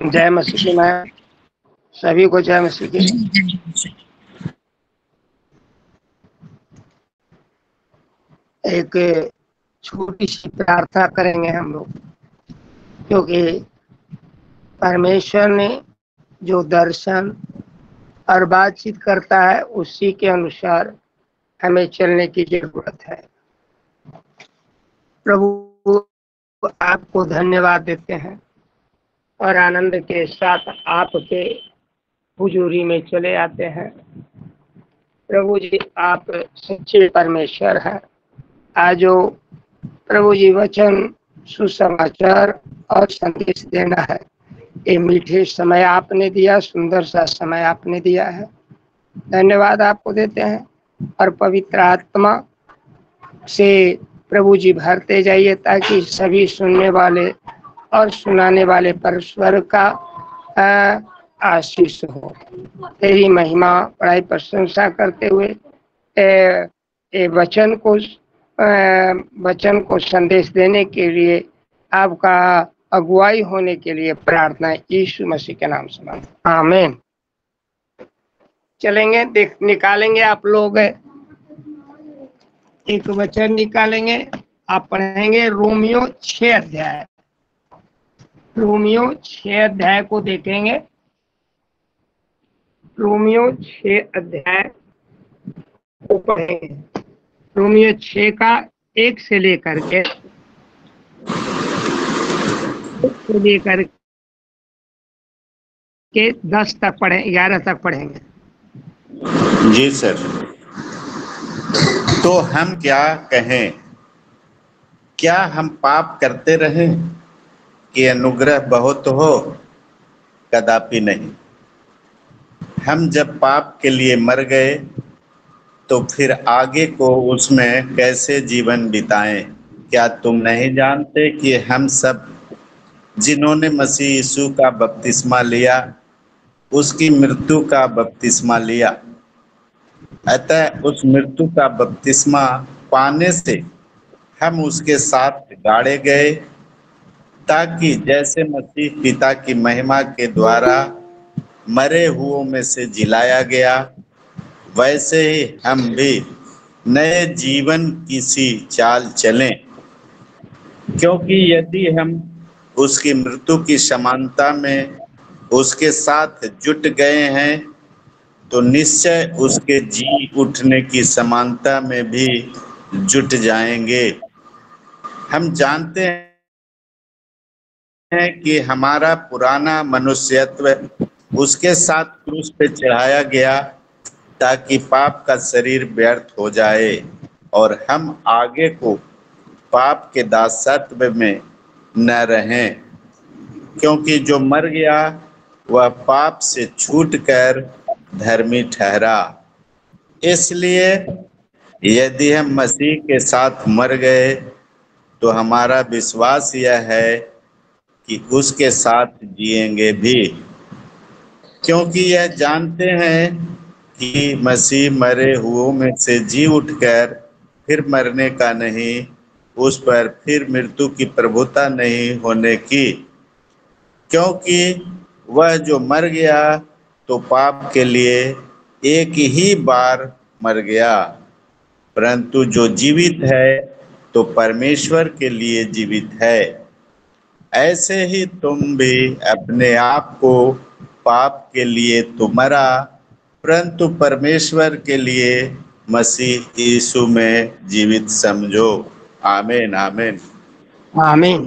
जय मसीह की। मैं सभी को जय मसीह की। एक छोटी सी प्रार्थना करेंगे हम लोग, क्योंकि परमेश्वर ने जो दर्शन और बातचीत करता है उसी के अनुसार हमें चलने की जरूरत है। प्रभु आपको धन्यवाद देते हैं और आनंद के साथ आपके हुजूरी में चले आते हैं। प्रभु जी, आप सच्चे परमेश्वर हैं। आज जो प्रभु जी वचन, सुसमाचार और संदेश देना है, ये मीठे समय आपने दिया, सुंदर सा समय आपने दिया है। धन्यवाद आपको देते हैं और पवित्र आत्मा से प्रभु जी भरते जाइए, ताकि सभी सुनने वाले और सुनाने वाले परमेश्वर का आशीष हो। तेरी महिमा बड़ाई प्रशंसा करते हुए वचन को संदेश देने के लिए आपका अगुवाई होने के लिए प्रार्थना यीशु मसीह के नाम से मांगते हैं, आमीन। चलेंगे, निकालेंगे आप लोग एक वचन निकालेंगे। आप पढ़ेंगे रोमियो 6 अध्याय। रोमियो 6 अध्याय को देखेंगे। रोमियो 6 अध्याय को पढ़ेंगे। रोमियो 6 का 1 से लेकर के 10 तक पढ़े, 11 तक पढ़ेंगे। जी सर। तो हम क्या कहें? क्या हम पाप करते रहें कि अनुग्रह बहुत हो? कदापि नहीं। हम जब पाप के लिए मर गए तो फिर आगे को उसमें कैसे जीवन बिताएं? क्या तुम नहीं जानते कि हम सब जिन्होंने मसीह यीशु का बपतिस्मा लिया, उसकी मृत्यु का बपतिस्मा लिया? अतः उस मृत्यु का बपतिस्मा पाने से हम उसके साथ गाड़े गए, ताकि जैसे मसीह पिता की महिमा के द्वारा मरे हुओं में से जिलाया गया, वैसे ही हम भी नए जीवन की सी चाल चलें। क्योंकि यदि हम उसकी मृत्यु की समानता में उसके साथ जुट गए हैं, तो निश्चय उसके जी उठने की समानता में भी जुट जाएंगे। हम जानते हैं कि हमारा पुराना मनुष्यत्व उसके साथ क्रूस पे चढ़ाया गया, ताकि पाप का शरीर व्यर्थ हो जाए और हम आगे को पाप के दासत्व में न रहें। क्योंकि जो मर गया वह पाप से छूटकर धर्मी ठहरा। इसलिए यदि हम मसीह के साथ मर गए तो हमारा विश्वास यह है कि उसके साथ जिएंगे भी, क्योंकि यह जानते हैं कि मसीह मरे हुओं में से जी उठकर फिर मरने का नहीं, उस पर फिर मृत्यु की प्रभुता नहीं होने की। क्योंकि वह जो मर गया तो पाप के लिए एक ही बार मर गया, परंतु जो जीवित है तो परमेश्वर के लिए जीवित है। ऐसे ही तुम भी अपने आप को पाप के लिए तो मरा, परंतु परमेश्वर के लिए मसीह यीशु में जीवित समझो। आमीन आमीन आमीन।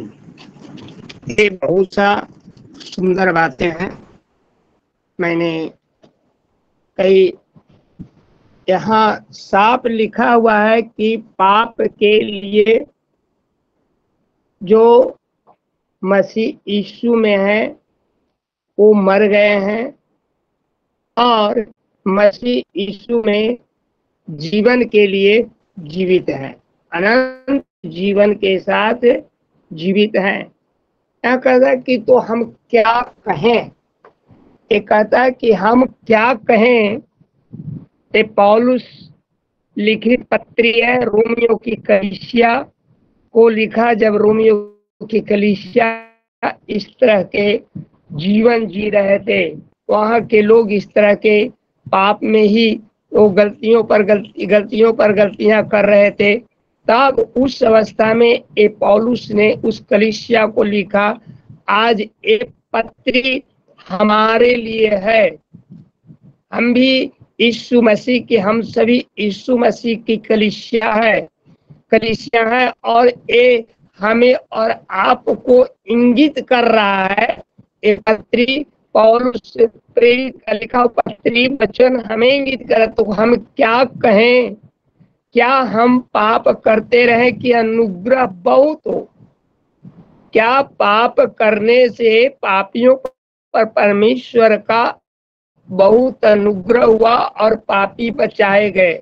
ये बहुत सा सुंदर बातें हैं। मैंने कई यहाँ साफ लिखा हुआ है कि पाप के लिए जो मसीह यीशु में है वो मर गए हैं, और मसीह यीशु में जीवन के लिए जीवित है, अनंत जीवन के साथ जीवित है। क्या कहता है कि तो हम क्या कहें? ये कहता है कि हम क्या कहें। ये पौलुस लिखित पत्री है रोमियो की कलीसिया को लिखा। जब रोमियो की कलीसिया इस तरह के जीवन जी रहे थे, वहाँ के लोग इस तरह के पाप में ही वो गलतियों पर गलतियां कर रहे थे। तब उस अवस्था में ए पौलुस ने उस कलीसिया को लिखा, आज एक पत्री हमारे लिए है, हम भी यीशु मसीह की, हम सभी यीशु मसीह की कलीसिया है और ये हमें और आपको इंगित कर रहा है। ये पत्री पौलुस प्रेरित का लिखा पत्री वचन हमें इंगित करे, तो हम क्या कहें? क्या हम पाप करते रहे कि अनुग्रह बहुत हो? क्या पाप करने से पापियों पर परमेश्वर का बहुत अनुग्रह हुआ और पापी बचाए गए?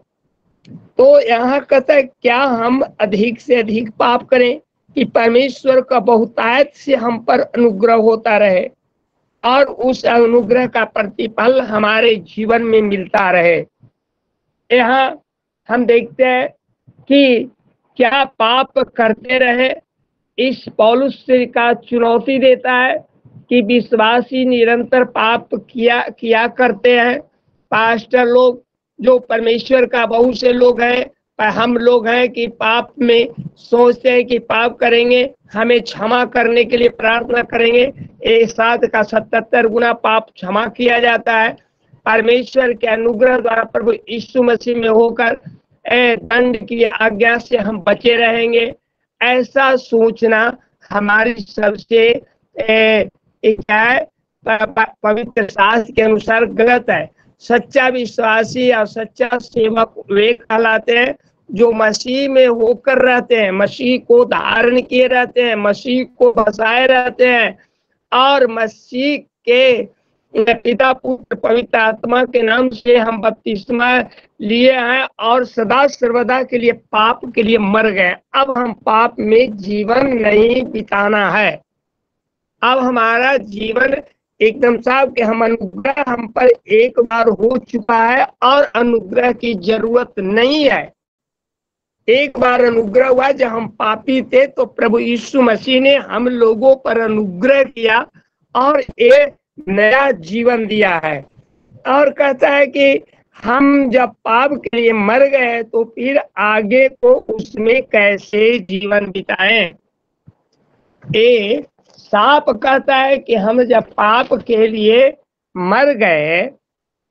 तो यहाँ कहता है, क्या हम अधिक से अधिक पाप करें कि परमेश्वर का बहुतायत से हम पर अनुग्रह होता रहे और उस अनुग्रह का प्रतिफल हमारे जीवन में मिलता रहे। यहाँ हम देखते हैं कि क्या पाप करते रहे, इस पौलुस का चुनौती देता है कि विश्वासी निरंतर पाप किया करते हैं। पास्टर लोग जो परमेश्वर का बहुत से लोग हैं, हम लोग हैं कि पाप में सोचते हैं कि पाप करेंगे, हमें क्षमा करने के लिए प्रार्थना करेंगे, एक 7 का 77 गुना पाप क्षमा किया जाता है। परमेश्वर के अनुग्रह द्वारा प्रभु यीशु मसीह में होकर दंड की आज्ञा से हम बचे रहेंगे। ऐसा सोचना हमारी सबसे पवित्र शास्त्र के अनुसार गलत है। सच्चा विश्वासी और सच्चा सेवक वे कहलाते हैं जो मसीह में होकर रहते हैं, मसीह को धारण किए रहते हैं, मसीह को बसाए रहते हैं और मसीह के पिता पुत्र पवित्र आत्मा के नाम से हम बपतिस्मा लिए हैं और सदा सर्वदा के लिए पाप के लिए मर गए। अब हम पाप में जीवन नहीं बिताना है। अब हमारा जीवन एकदम साफ कि हम अनुग्रह हम पर एक बार हो चुका है और अनुग्रह की जरूरत नहीं है। एक बार अनुग्रह हुआ, जब हम पापी थे तो प्रभु यीशु मसीह ने हम लोगों पर अनुग्रह किया और एक नया जीवन दिया है। और कहता है कि हम जब पाप के लिए मर गए तो फिर आगे को उसमें कैसे जीवन बिताएं? ये साफ कहता है कि हम जब पाप के लिए मर गए,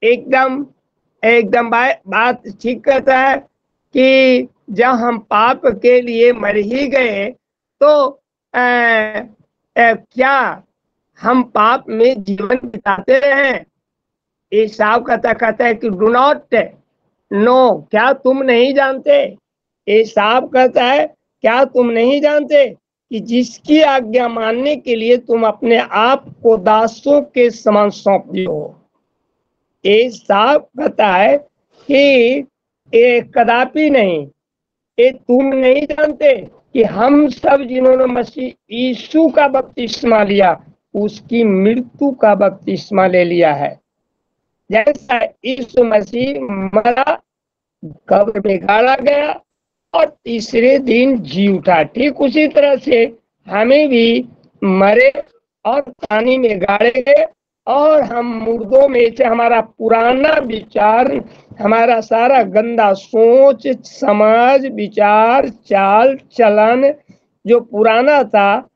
एकदम बात ठीक कहता है कि जब हम पाप के लिए मर ही गए तो क्या हम पाप में जीवन बिताते हैं? ये साफ कहता है कि डू नॉट नो, क्या तुम नहीं जानते? ये साफ कहता है, क्या तुम नहीं जानते कि जिसकी आज्ञा मानने के लिए तुम अपने आप को दासों के समान सौंप दियो? ये साफ कहता है कि ये कदापि नहीं, ये तुम नहीं जानते कि हम सब जिन्होंने मसीह यीशु का बपतिस्मा लिया उसकी मृत्यु का बपतिस्मा ले लिया है। जैसा यीशु मसीह मरा, कब्र में गाड़ा गया और तीसरे दिन जी उठा, ठीक उसी तरह से हमें भी मरे और पानी में गाड़े गए और हम मुर्दों में से हमारा पुराना विचार, हमारा सारा गंदा सोच, समाज, विचार, चाल चलन जो पुराना था,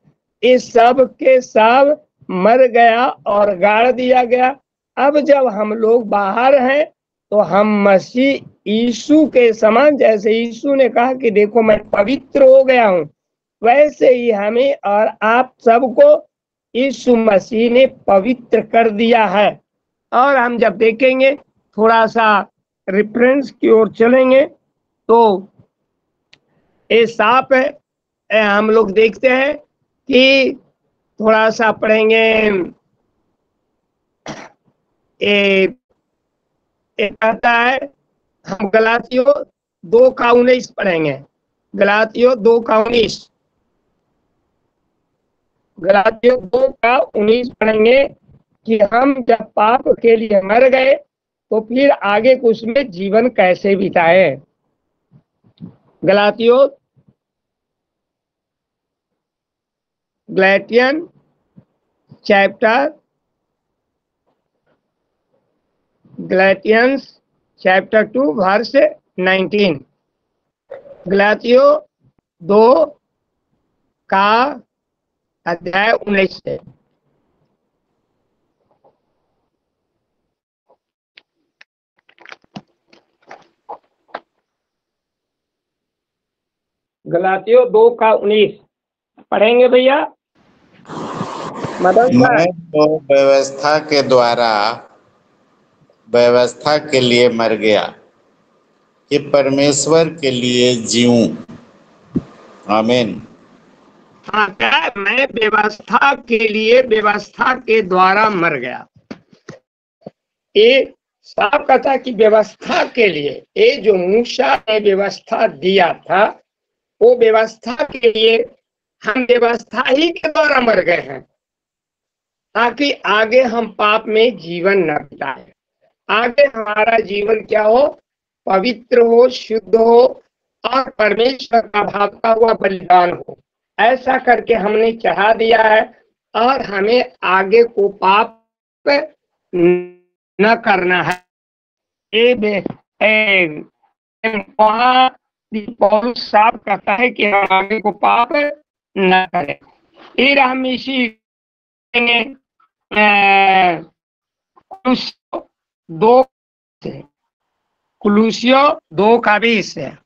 ये सब के सब मर गया और गाड़ दिया गया। अब जब हम लोग बाहर हैं तो हम मसीह यीशु के समान, जैसे यीशु ने कहा कि देखो मैं पवित्र हो गया हूँ, वैसे ही हमें और आप सबको यीशु मसीह ने पवित्र कर दिया है। और हम जब देखेंगे, थोड़ा सा रेफरेंस की ओर चलेंगे तो ये साफ है। हम लोग देखते हैं कि थोड़ा सा पढ़ेंगे, ये कहता है, हम गलातियों 2:19 पढ़ेंगे। गलातियों 2:19 पढ़ेंगे कि हम जब पाप के लिए मर गए तो फिर आगे कुछ में जीवन कैसे बिताए। गलातियन चैप्टर गलातियंस चैप्टर 2 वर्स 19। गलातियों 2 का अध्याय 19 से। गलातियों 2 का 19 पढ़ेंगे भैया। मदन मैं तो व्यवस्था के द्वारा व्यवस्था के लिए मर गया कि परमेश्वर के लिए जीऊं। आमीन। हाँ, क्या मैं व्यवस्था के लिए व्यवस्था के द्वारा मर गया। ये साफ कहता है कि व्यवस्था के लिए, ये जो मूसा ने व्यवस्था दिया था वो व्यवस्था के लिए हम व्यवस्था ही के द्वारा मर गए हैं, ताकि आगे हम पाप में जीवन न बिताए, आगे हमारा जीवन क्या हो, पवित्र हो, शुद्ध हो और परमेश्वर का भागता हुआ बलिदान हो। ऐसा करके हमने चढ़ा दिया है और हमें आगे को पाप न करना है। वहाँ पौलुस साफ कहता है कि हम आगे को पाप न करें। फिर हम इसी कुलूसियों 2 का 20 है।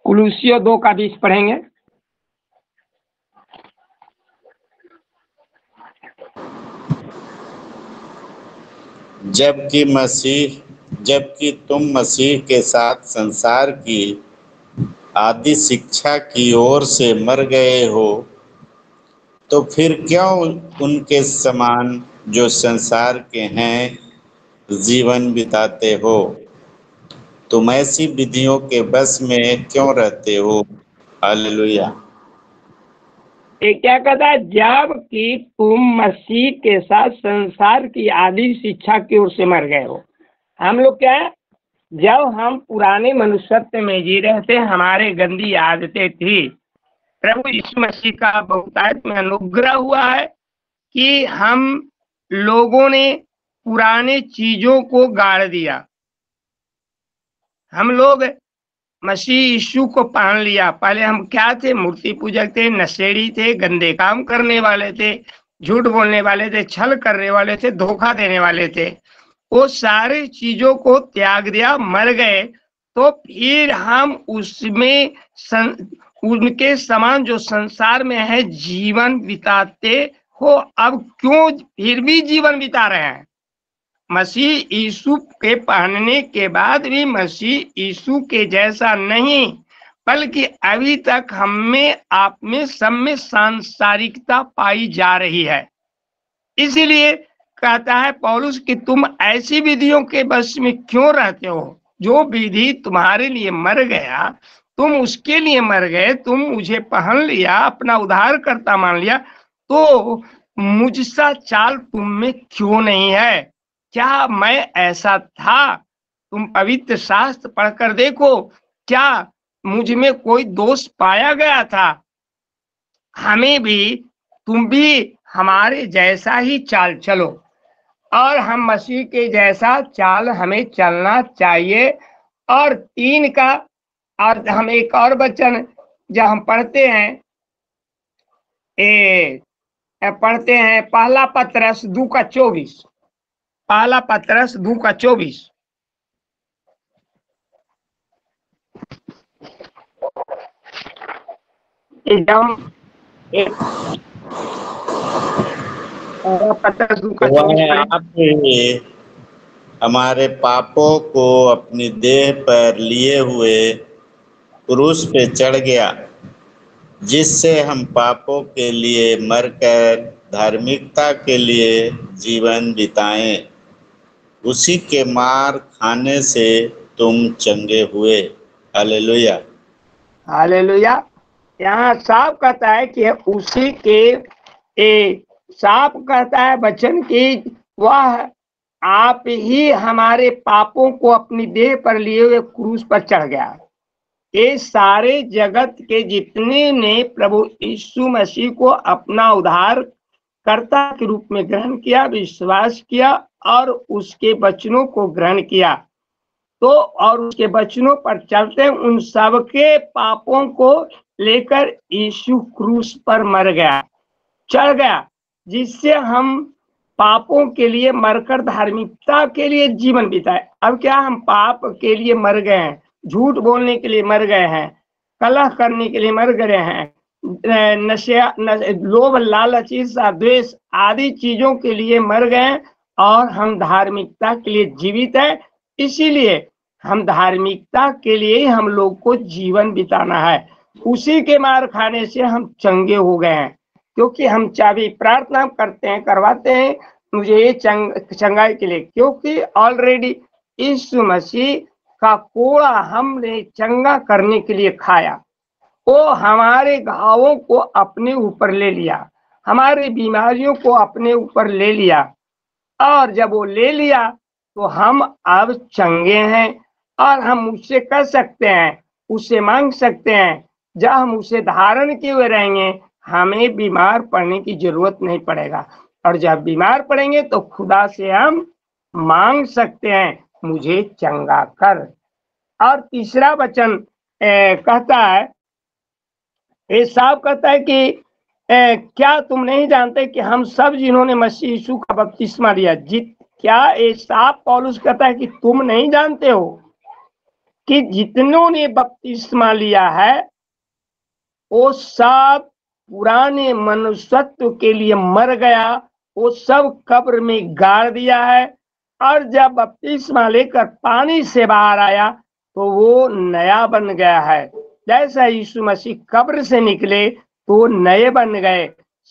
कुलूसियों 2 का 20 पढ़ेंगे। जबकि तुम मसीह के साथ संसार की आदि शिक्षा की ओर से मर गए हो, तो फिर क्यों उनके समान जो संसार के हैं जीवन बिताते हो? तुम ऐसी विधियों के बस में क्यों रहते हो? हालेलुया। ये क्या कहता है? जब कि तुम मसीह के साथ संसार की आदि शिक्षा की ओर से मर गए हो। हम लोग क्या है, जब हम पुराने मनुष्यत्व में जी रहे थे, हमारे गंदी आदतें थी, प्रभु यीशु मसीह का बहुतायत में अनुग्रह हुआ है कि हम लोगों ने पुराने चीजों को गाड़ दिया। हम लोग मसीह यीशु को पहन लिया। पहले हम क्या थे? मूर्ति पूजक थे, नशेड़ी थे, गंदे काम करने वाले थे, झूठ बोलने वाले थे, छल करने वाले थे, धोखा देने वाले थे। वो सारी चीजों को त्याग दिया, मर गए, तो फिर हम उसमें उनके समान जो संसार में है जीवन बिताते हो। अब क्यों फिर भी जीवन बिता रहे हैं? मसीह यीशु के पहनने के बाद भी मसीह यीशु के जैसा नहीं, बल्कि अभी तक हमें आप में सब में सांसारिकता पाई जा रही है। इसीलिए कहता है पौलुस कि तुम ऐसी विधियों के बस में क्यों रहते हो? जो विधि तुम्हारे लिए मर गया, तुम उसके लिए मर गए, तुम मुझे पहन लिया, अपना उद्धारकर्ता मान लिया, तो मुझसा चाल तुम में क्यों नहीं है? क्या मैं ऐसा था? तुम पवित्र शास्त्र पढ़कर देखो, क्या मुझ में कोई दोष पाया गया था? हमें भी, तुम भी हमारे जैसा ही चाल चलो, और हम मसीह के जैसा चाल हमें चलना चाहिए। और 3 का, और हम एक और वचन जब हम पढ़ते हैं, पहला पतरस 2 का 24। पहला पतरस 2 का 24। एकदम पतरस 2 का 24 आप ही हमारे पापों को अपनी देह पर लिए हुए क्रूस पे चढ़ गया, जिससे हम पापों के लिए मरकर धार्मिकता के लिए जीवन बिताएं। उसी के मार खाने से तुम चंगे हुए। हालेलुया। हालेलुया। यहाँ साफ कहता है कि उसी के साफ कहता है वचन की वह आप ही हमारे पापों को अपनी देह पर लिए हुए क्रूस पर चढ़ गया। ये सारे जगत के जितने ने प्रभु यीशु मसीह को अपना उद्धार कर्ता के रूप में ग्रहण किया, विश्वास किया और उसके वचनों को ग्रहण किया, तो और उसके वचनों पर चलते उन सबके पापों को लेकर यीशु क्रूस पर मर गया, चढ़ गया, जिससे हम पापों के लिए मरकर धार्मिकता के लिए जीवन बिताए। अब क्या हम पाप के लिए मर गए हैं, झूठ बोलने के लिए मर गए हैं, कलह करने के लिए मर गए हैं, लोभ लालच ईर्ष्या द्वेष आदि चीजों के लिए मर गए और हम धार्मिकता के लिए जीवित है। इसीलिए हम धार्मिकता के लिए हम लोग को जीवन बिताना है। उसी के मार खाने से हम चंगे हो गए हैं, क्योंकि हम चाबी प्रार्थना करते हैं, करवाते हैं मुझे ये चंगाई के लिए, क्योंकि ऑलरेडी यीशु मसीह का कोड़ा हमने चंगा करने के लिए खाया। वो हमारे घावों को अपने ऊपर ले लिया, हमारे बीमारियों को अपने ऊपर ले लिया, और जब वो ले लिया तो हम अब चंगे हैं और हम उससे कर सकते हैं, उससे मांग सकते हैं। जब हम उसे धारण किए हुए रहेंगे हमें बीमार पड़ने की जरूरत नहीं पड़ेगा, और जब बीमार पड़ेंगे तो खुदा से हम मांग सकते हैं मुझे चंगा कर। और तीसरा वचन कहता है, ये साफ कहता है कि क्या तुम नहीं जानते कि हम सब जिन्होंने मसीह यीशु का बपतिस्मा लिया, क्या ये साफ पौलुस कहता है कि तुम नहीं जानते हो कि जितनों ने बपतिस्मा लिया है वो सब पुराने मनुष्यत्व के लिए मर गया, वो सब कब्र में गाड़ दिया है, और जब बपतिस्मा लेकर पानी से बाहर आया तो वो नया बन गया है। जैसा यीशु मसीह कब्र से निकले तो नए बन गए।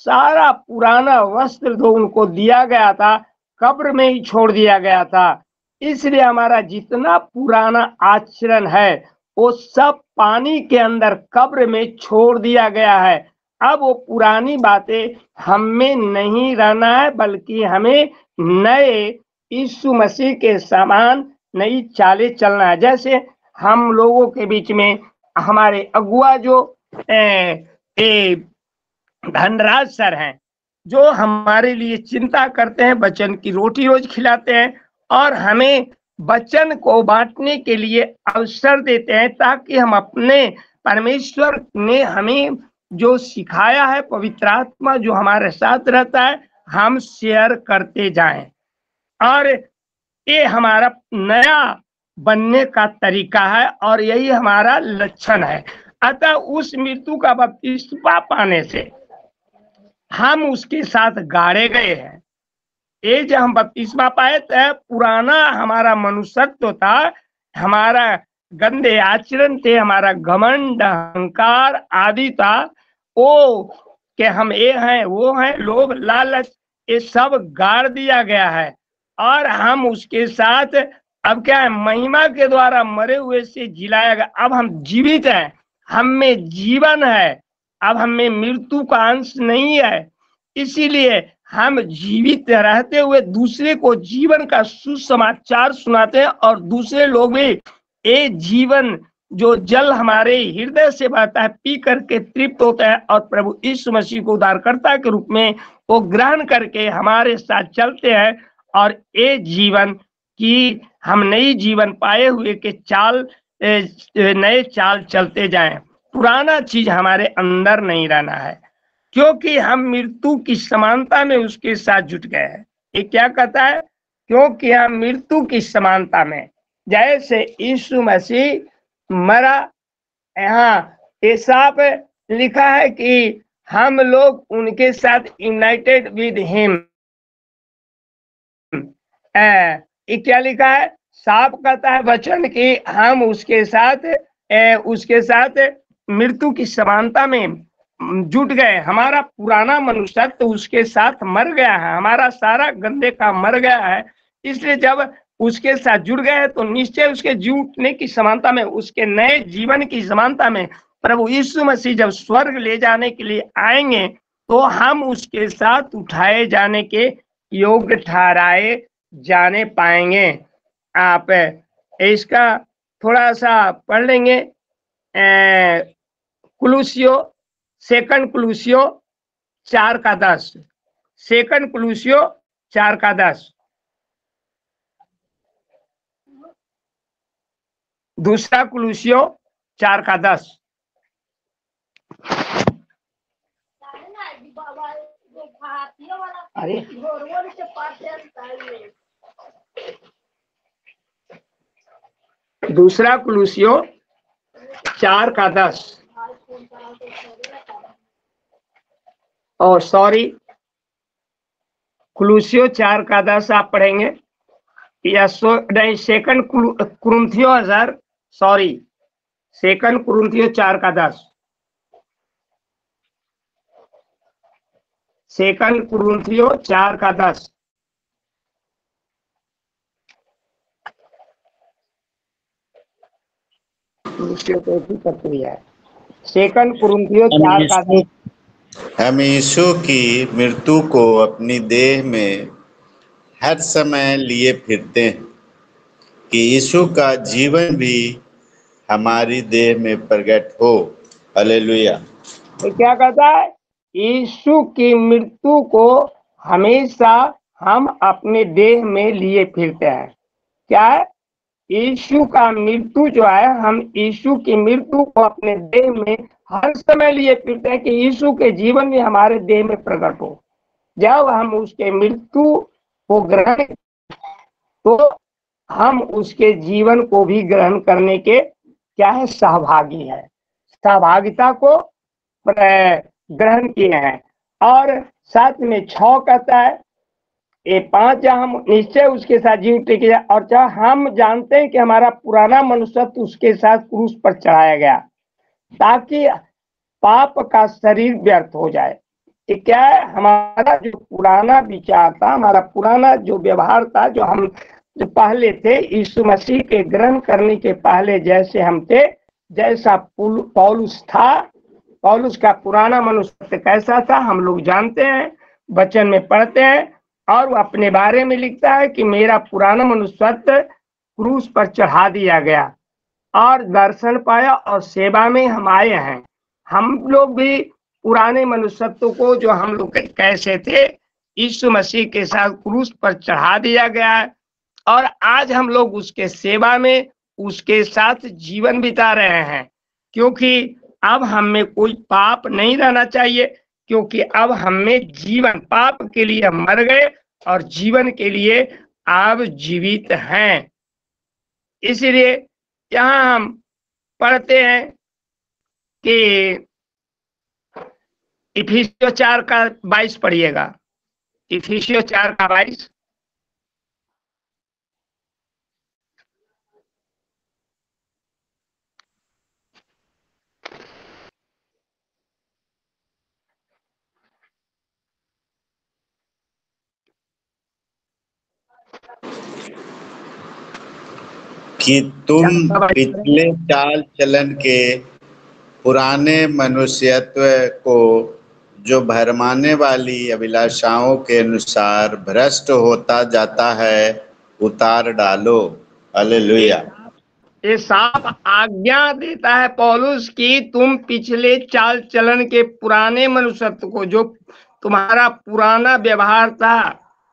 सारा पुराना वस्त्र जो उनको दिया गया था कब्र में ही छोड़ दिया गया था। इसलिए हमारा जितना पुराना आचरण है वो सब पानी के अंदर कब्र में छोड़ दिया गया है। अब वो पुरानी बातें हम में नहीं रहना है, बल्कि हमें नए यीशु मसीह के समान नई चालें चलना है। जैसे हम लोगों के बीच में हमारे अगुआ जो धनराज सर हैं, जो हमारे लिए चिंता करते हैं, वचन की रोटी रोज खिलाते हैं और हमें वचन को बांटने के लिए अवसर देते हैं, ताकि हम अपने परमेश्वर ने हमें जो सिखाया है, पवित्र आत्मा जो हमारे साथ रहता है, हम शेयर करते जाएं। और ये हमारा नया बनने का तरीका है और यही हमारा लक्षण है। अतः उस मृत्यु का बपतिस्मा पाने से हम उसके साथ गाड़े गए हैं। ये जब हम बपतिस्मा पाए तो पुराना हमारा मनुष्यत्व था, हमारा गंदे आचरण थे, हमारा घमंड अहंकार आदि था, वो कि हम ये हैं वो हैं, लोभ लालच, ये सब गाड़ दिया गया है। और हम उसके साथ अब क्या है, महिमा के द्वारा मरे हुए से जिलाया गया। अब हम जीवित हैं, हम में जीवन है, अब हम में मृत्यु का अंश नहीं है। इसीलिए हम जीवित रहते हुए दूसरे को जीवन का सुसमाचार सुनाते हैं, और दूसरे लोग भी ये जीवन जो जल हमारे हृदय से बहता है पी करके तृप्त होता है, और प्रभु यीशु मसीह को उद्धारकर्ता के रूप में वो ग्रहण करके हमारे साथ चलते हैं। और ये जीवन की हम नई जीवन पाए हुए के नए चाल चलते जाएं। पुराना चीज हमारे अंदर नहीं रहना है, क्योंकि हम मृत्यु की समानता में उसके साथ जुट गए हैं। ये क्या कहता है, क्योंकि हम मृत्यु की समानता में, जैसे यीशु मसीह मरा, यहाँ ये साफ लिखा है कि हम लोग उनके साथ यूनाइटेड विद हिम। ये क्या लिखा है, साफ कहता है वचन कि हम उसके साथ मृत्यु की समानता में जुट गए। हमारा पुराना मनुष्यत्व तो उसके साथ मर गया है, हमारा सारा गंदे का मर गया है। इसलिए जब उसके साथ जुड़ गए हैं तो निश्चय उसके जुटने की समानता में, उसके नए जीवन की समानता में प्रभु यीशु मसीह जब स्वर्ग ले जाने के लिए आएंगे तो हम उसके साथ उठाए जाने के योग्य ठहराए जाने पाएंगे। आप इसका थोड़ा सा पढ़ लेंगे, कुलुसियो 2 कुलुसियो 4:10। सेकंड कुलूसियो 4:10। दूसरा कुलूसियो 4:10। अरे दूसरा कुलूसियो 4:10। और सॉरी, कुलूसियो 4:10 आप पढ़ेंगे या second Corinthians sorry, second Corinthians 4:10। Second Corinthians 4:10। Second Corinthians 4:10। हम यीशु की मृत्यु को अपनी देह में हर समय लिए फिरते हैं कि यीशु का जीवन भी हमारी देह में प्रकट हो। हालेलुया। तो क्या कहता है? यीशु की मृत्यु को हमेशा हम अपने देह में लिए फिरते हैं। क्या है? यीशु का मृत्यु जो है, हम यीशु की मृत्यु को अपने देह में हर समय लिए फिरते हैं कि यीशु के जीवन भी हमारे देह में प्रकट हो। जब हम उसके मृत्यु को ग्रहण, तो हम उसके जीवन को भी ग्रहण करने के क्या है, सहभागी है, सहभागिता को ग्रहण किए हैं। और साथ में 6 कहता है, ये 5 हम निश्चय उसके साथ जीव टिके, और हम जानते हैं कि हमारा पुराना मनुष्यत्व उसके साथ क्रूस पर चढ़ाया गया ताकि पाप का शरीर व्यर्थ हो जाए। ये क्या है? हमारा जो पुराना विचार था, हमारा पुराना जो व्यवहार था, जो हम जो पहले थे, यीशु मसीह के ग्रहण करने के पहले जैसे हम थे, जैसा पौलुस था, पौलुस का पुराना मनुष्य कैसा था हम लोग जानते हैं, वचन में पढ़ते हैं। और वो अपने बारे में लिखता है कि मेरा पुराना मनुष्यत्व क्रूस पर चढ़ा दिया गया और दर्शन पाया और सेवा में हम आए हैं। हम लोग भी पुराने मनुष्यत्व को, जो हम लोग कैसे थे, यीशु मसीह के साथ क्रूस पर चढ़ा दिया गया है और आज हम लोग उसके सेवा में उसके साथ जीवन बिता रहे हैं। क्योंकि अब हम में कोई पाप नहीं रहना चाहिए, क्योंकि अब हम में जीवन, पाप के लिए हम मर गए और जीवन के लिए अब जीवित हैं। इसलिए यहाँ हम पढ़ते हैं कि इफिसियों 4:22 पढ़िएगा। इफिसियों 4:22। कि तुम पिछले चाल चलन के पुराने मनुष्यत्व को जो भरमाने वाली अभिलाषाओं के अनुसार भ्रष्ट होता जाता है उतार डालो। हालेलुया। ये साफ आज्ञा देता है पौलुस कि तुम पिछले चाल चलन के पुराने मनुष्यत्व को, जो तुम्हारा पुराना व्यवहार था,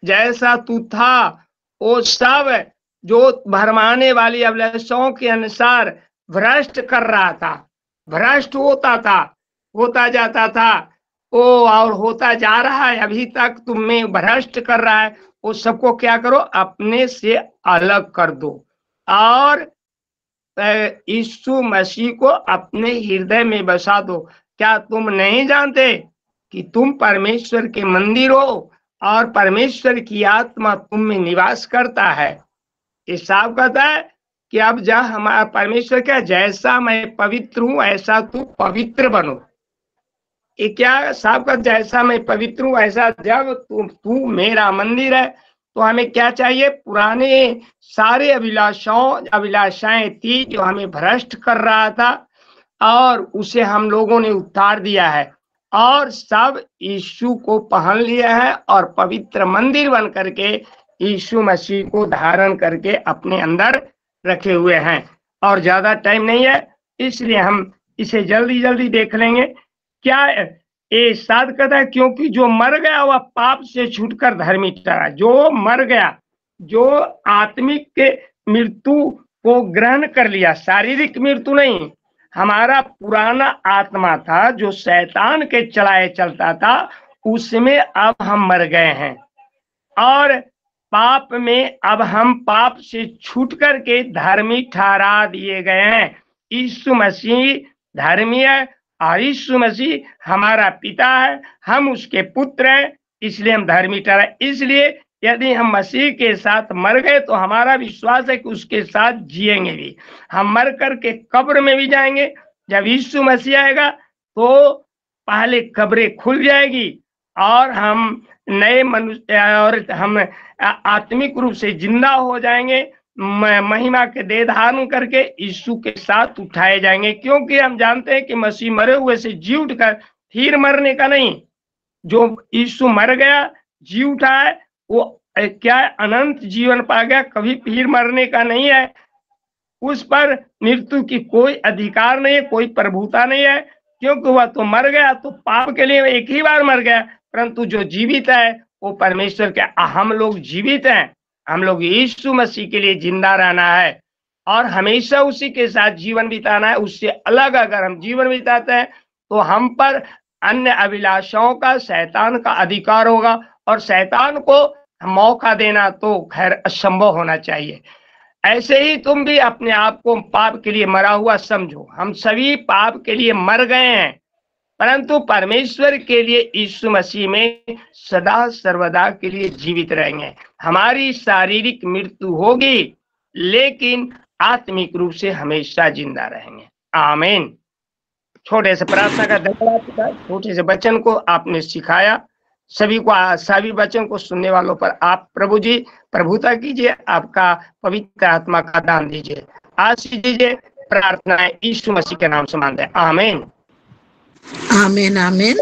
जैसा तू था, वो सब जो भरमाने वाली अभिलाषाओं के अनुसार भ्रष्ट कर रहा था, भ्रष्ट होता था, होता जाता था, ओ और होता जा रहा है, अभी तक तुम में भ्रष्ट कर रहा है, वो सबको क्या करो, अपने से अलग कर दो और यीशु मसीह को अपने हृदय में बसा दो। क्या तुम नहीं जानते कि तुम परमेश्वर के मंदिर हो और परमेश्वर की आत्मा तुम में निवास करता है? ये साफ कहता है कि अब जब हमारा परमेश्वर क्या, जैसा मैं पवित्र हूं ऐसा तू पवित्र बनो। ये क्या साफ कर, जैसा मैं पवित्र हूं ऐसा, जब तू मेरा मंदिर है, तो हमें क्या चाहिए? पुराने सारे अभिलाषाएं थी जो हमें भ्रष्ट कर रहा था, और उसे हम लोगों ने उतार दिया है और सब यीशु को पहन लिया है और पवित्र मंदिर बन करके यीशु मसीह को धारण करके अपने अंदर रखे हुए हैं। और ज्यादा टाइम नहीं है, इसलिए हम इसे जल्दी जल्दी देख लेंगे। क्या ये साध कहता है क्योंकि जो मर गया वह पाप से छूटकर धर्मी ठहरा। जो मर गया, जो आत्मिक के मृत्यु को ग्रहण कर लिया, शारीरिक मृत्यु नहीं, हमारा पुराना आत्मा था जो शैतान के चलाए चलता था, उसमें अब हम मर गए हैं और पाप में अब हम पाप से छूट करके धर्मी ठहरा दिए गए हैं। यीशु मसीह धर्मी है और यीशु मसीह हमारा पिता है, हम उसके पुत्र हैं, इसलिए हम धर्मी ठहरे। इसलिए यदि हम मसीह के साथ मर गए तो हमारा विश्वास है कि उसके साथ जिएंगे भी। हम मर करके कब्र में भी जाएंगे। जब यीशु मसीह आएगा तो पहले कब्रें खुल जाएगी और हम नए मनुष्य और हम आत्मिक रूप से जिंदा हो जाएंगे, महिमा के देह धारण करके यीशु के साथ उठाए जाएंगे। क्योंकि हम जानते हैं कि मसीह मरे हुए से जी उठकर फिर मरने का नहीं, जो यीशु मर गया जी उठा है वो क्या अनंत जीवन पा गया, कभी फिर मरने का नहीं है। उस पर मृत्यु की कोई अधिकार नहीं है, कोई प्रभुता नहीं है, क्योंकि वह तो मर गया तो पाप के लिए एक ही बार मर गया। परंतु जो जीवित है वो परमेश्वर के, हम लोग जीवित हैं, हम लोग यीशु मसीह के लिए जिंदा रहना है और हमेशा उसी के साथ जीवन बिताना है। उससे अलग अगर हम जीवन बिताते हैं तो हम पर अन्य अभिलाषाओं का, शैतान का अधिकार होगा और शैतान को मौका देना तो खैर असंभव होना चाहिए। ऐसे ही तुम भी अपने आप को पाप के लिए मरा हुआ समझो। हम सभी पाप के लिए मर गए हैं, परंतु परमेश्वर के लिए यीशु मसीह में सदा सर्वदा के लिए जीवित रहेंगे। हमारी शारीरिक मृत्यु होगी लेकिन आत्मिक रूप से हमेशा जिंदा रहेंगे। आमीन। छोटे से प्रार्थना का धन्यवाद। छोटे से वचन को आपने सिखाया, सभी को, सभी वचन को सुनने वालों पर आप प्रभु जी प्रभुता कीजिए, आपका पवित्र आत्मा का दान दीजिए, आशीष दीजिए। प्रार्थना है यीशु मसीह के नाम से मांगते हैं। आमीन। आमीन आमीन।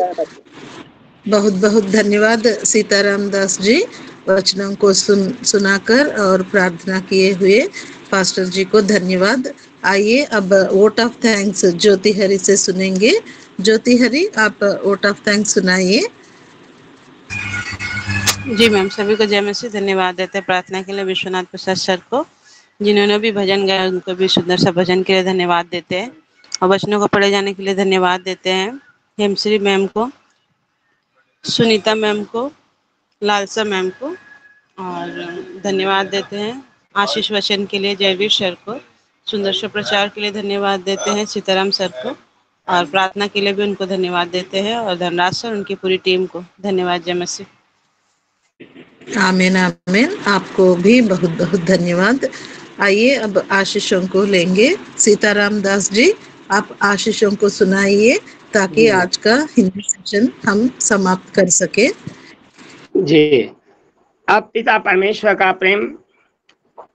बहुत बहुत धन्यवाद सीताराम दास जी, वचनों को सुनाकर और प्रार्थना किए हुए पास्टर जी को धन्यवाद। आइए अब वोट ऑफ थैंक्स ज्योति हरी से सुनेंगे। ज्योति हरी, आप वोट ऑफ थैंक्स सुनाइए। जी मैम, सभी को जय मसीह। धन्यवाद देते हैं प्रार्थना के लिए विश्वनाथ प्रसाद सर को, जिन्होंने भी भजन गाया, उनको भी सुंदर सा भजन के लिए धन्यवाद देते हैं और वचनों को पढ़े जाने के लिए धन्यवाद देते हैं हेमश्री मैम को, सुनीता मैम को, लालसा मैम को, और धन्यवाद देते हैं आशीष वचन के लिए जयवीर सर को, सुंदर से प्रचार के लिए धन्यवाद देते हैं सीताराम सर को, और प्रार्थना के लिए भी उनको धन्यवाद देते हैं, और धनराज सर उनकी पूरी टीम को धन्यवाद। जय मसीह। आमीन आमीन। आपको भी बहुत बहुत धन्यवाद। आइए अब आशीषों को लेंगे। सीताराम दास जी, आप आशीषों को सुनाइए ताकि आज का हिंदी सेशन हम समाप्त कर सके। जी। अब पिता परमेश्वर का प्रेम,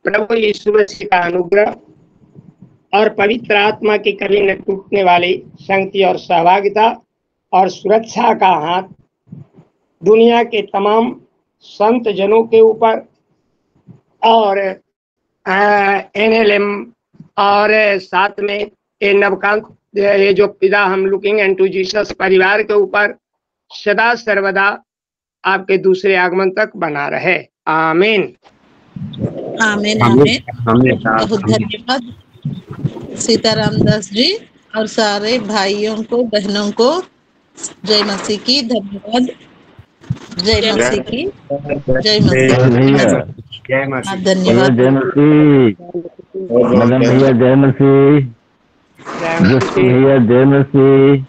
प्रभु यीशु मसीह का अनुग्रह और पवित्र आत्मा की कभी न टूटने वाली संगति और सहभागिता और सुरक्षा का हाथ दुनिया के तमाम संत जनों के ऊपर और NLM और साथ में ये नवकांत, ये जो पिता हम लुकिंग इनटू जीसस परिवार के ऊपर सदा सर्वदा आपके दूसरे आगमन तक बना रहे। आमीन आमीन आमीन। बहुत धन्यवाद सीताराम दास जी और सारे भाइयों को बहनों को जय मसीह की। धन्यवाद। जय मसीह की। जय मसीह। धन्यवाद। जय मसीह। मदन भैया जय मसीह। जय मसीह।